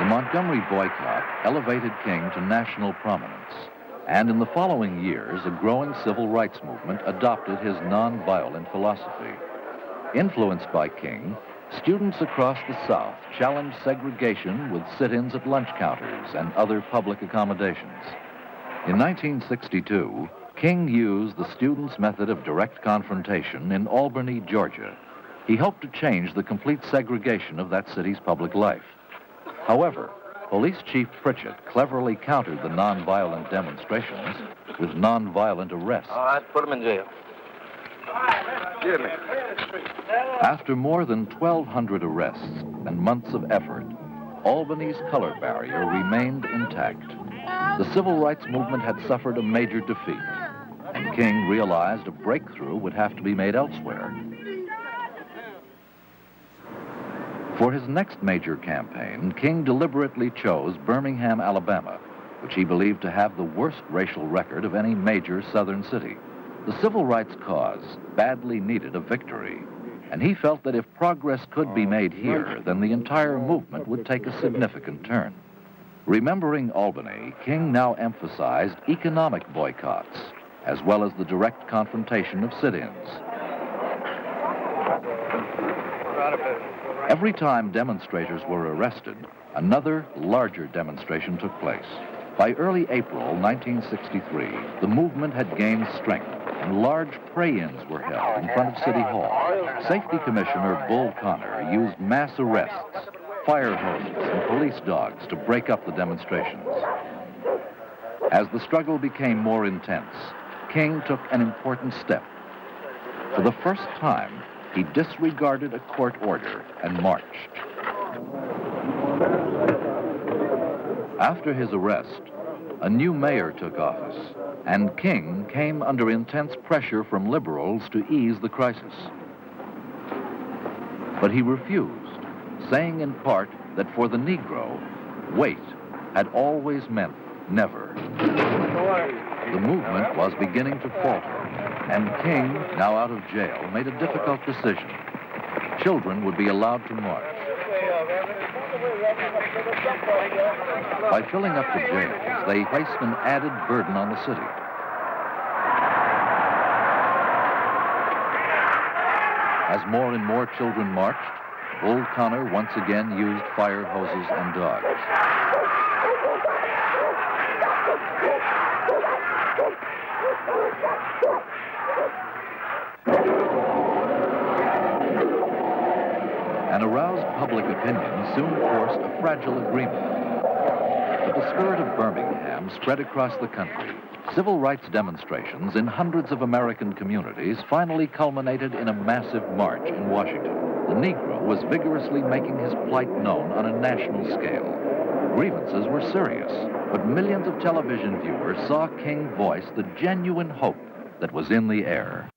Montgomery boycott elevated King to national prominence, and in the following years, a growing civil rights movement adopted his nonviolent philosophy. Influenced by King, students across the South challenged segregation with sit-ins at lunch counters and other public accommodations. In 1962, King used the students' method of direct confrontation in Albany, Georgia. He hoped to change the complete segregation of that city's public life. However, Police Chief Pritchett cleverly countered the nonviolent demonstrations with nonviolent arrests. All right, put him in jail. Get me. After more than 1,200 arrests and months of effort, Albany's color barrier remained intact. The civil rights movement had suffered a major defeat, and King realized a breakthrough would have to be made elsewhere. For his next major campaign, King deliberately chose Birmingham, Alabama, which he believed to have the worst racial record of any major southern city. The civil rights cause badly needed a victory, and he felt that if progress could be made here, then the entire movement would take a significant turn. Remembering Albany, King now emphasized economic boycotts, as well as the direct confrontation of sit-ins. Every time demonstrators were arrested, another, larger demonstration took place. By early April 1963, the movement had gained strength, and large pray-ins were held in front of City Hall. Safety Commissioner Bull Connor used mass arrests, fire hoses, and police dogs to break up the demonstrations. As the struggle became more intense, King took an important step. For the first time, he disregarded a court order and marched. After his arrest, a new mayor took office, and King came under intense pressure from liberals to ease the crisis. But he refused, saying in part that for the Negro, wait had always meant never. The movement was beginning to falter, and King, now out of jail, made a difficult decision. Children would be allowed to march. By filling up the jails, they placed an added burden on the city. As more and more children marched, Bull Connor once again used fire hoses and dogs. An aroused public opinion soon forced a fragile agreement. But the spirit of Birmingham spread across the country. Civil rights demonstrations in hundreds of American communities finally culminated in a massive march in Washington. The Negro was vigorously making his plight known on a national scale. Grievances were serious, but millions of television viewers saw King voice the genuine hope that was in the air.